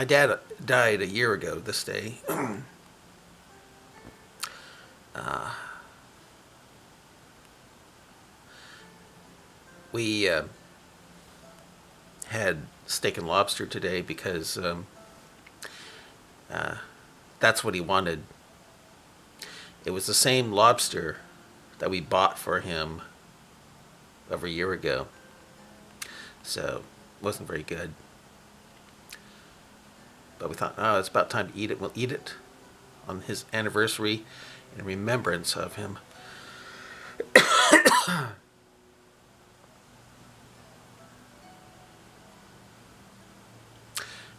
My dad died a year ago this day. We had steak and lobster today because that's what he wanted. It was the same lobster that we bought for him over a year ago. So it wasn't very good. But we thought, oh, it's about time to eat it. We'll eat it on his anniversary in remembrance of him.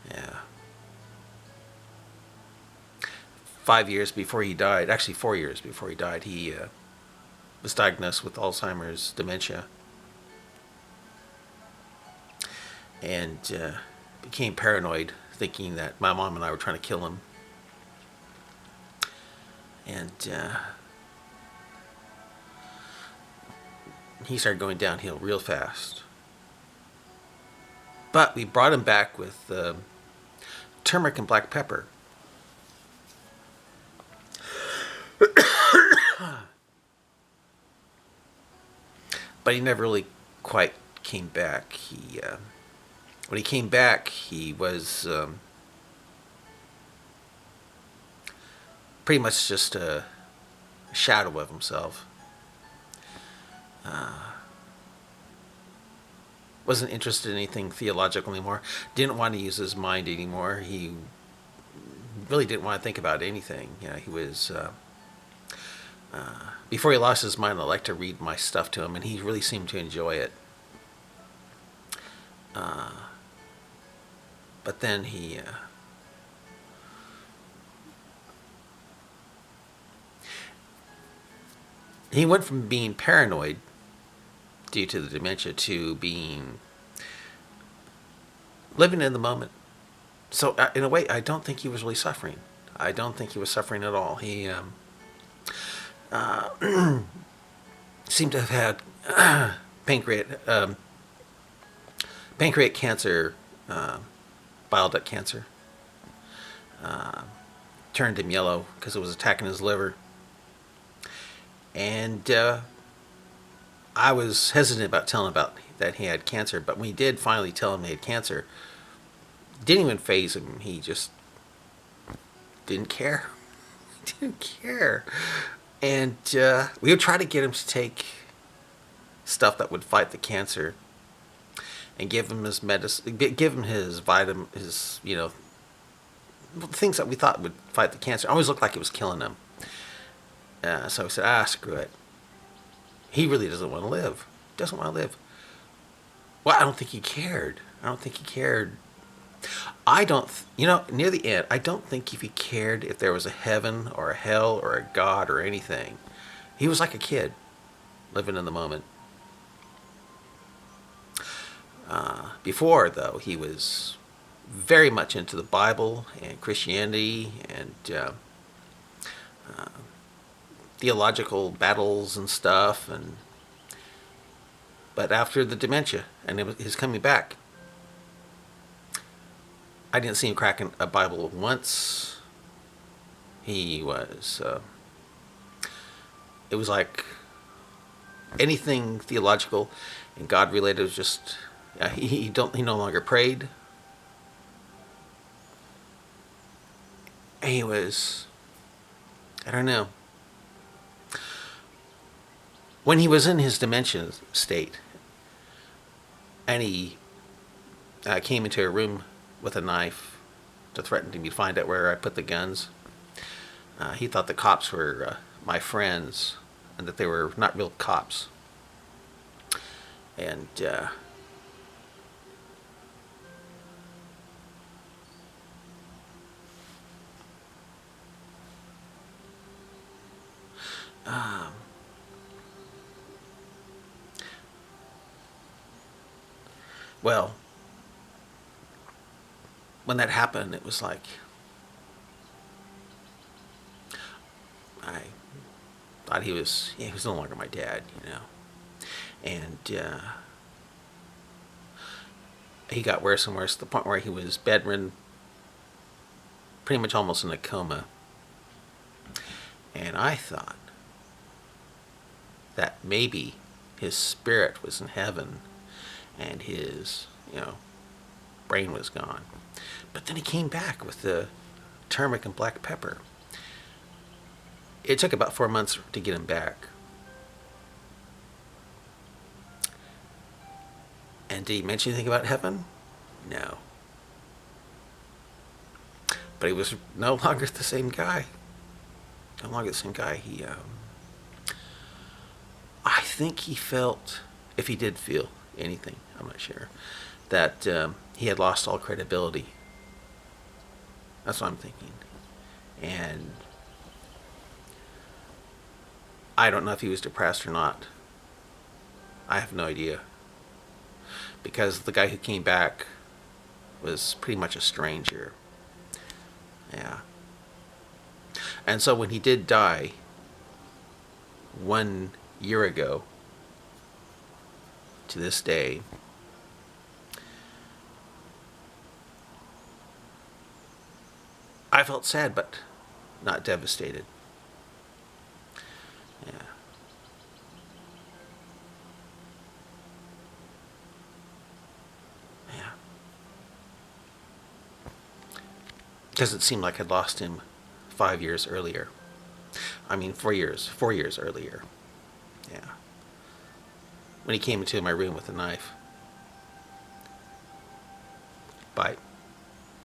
Yeah. 5 years before he died, actually 4 years before he died, he was diagnosed with Alzheimer's dementia. And became paranoid, thinking that my mom and I were trying to kill him. And he started going downhill real fast. But we brought him back with turmeric and black pepper. But he never really quite came back. When he came back, he was pretty much just a shadow of himself. Wasn't interested in anything theological anymore. Didn't want to use his mind anymore. He really didn't want to think about anything. He was. Before he lost his mind, I liked to read my stuff to him, and he really seemed to enjoy it. But then he went from being paranoid due to the dementia to being living in the moment. So in a way, I don't think he was really suffering. I don't think he was suffering at all. He seemed to have had pancreatic cancer, bile duct cancer. Turned him yellow because it was attacking his liver. And I was hesitant about telling him about that he had cancer, but when we did finally tell him he had cancer, it didn't even faze him. He just didn't care. He didn't care. And we would try to get him to take stuff that would fight the cancer, and give him his medicine, give him his vitamin, his things that we thought would fight the cancer. It always looked like it was killing him. So we said, screw it. He really doesn't want to live. Doesn't want to live. Well, I don't think he cared. Near the end, I don't think if he cared if there was a heaven or a hell or a God or anything. He was like a kid, living in the moment. Before, though, he was very much into the Bible and Christianity and theological battles and stuff. But after the dementia and his coming back, I didn't see him cracking a Bible once. He was. It was like anything theological and God related was just. He no longer prayed. He was. I don't know. When he was in his dementia state, and he came into a room with a knife to threaten me to find out where I put the guns. He thought the cops were my friends and that they were not real cops. And well, when that happened, it was like I thought he was no longer my dad, and he got worse and worse to the point where he was bedridden pretty much almost in a coma. And I thought that maybe his spirit was in heaven and his, brain was gone. But then he came back with the turmeric and black pepper. It took about 4 months to get him back. And did he mention anything about heaven? No. But he was no longer the same guy. No longer the same guy. I think he felt, if he did feel anything, I'm not sure, that he had lost all credibility. That's what I'm thinking. And I don't know if he was depressed or not. I have no idea. Because the guy who came back was pretty much a stranger. Yeah. And so when he did die 1 year ago to this day, I felt sad but not devastated. Yeah. Yeah. Because it seemed like I'd lost him 5 years earlier. I mean, 4 years. 4 years earlier. Yeah. When he came into my room with a knife. Bye.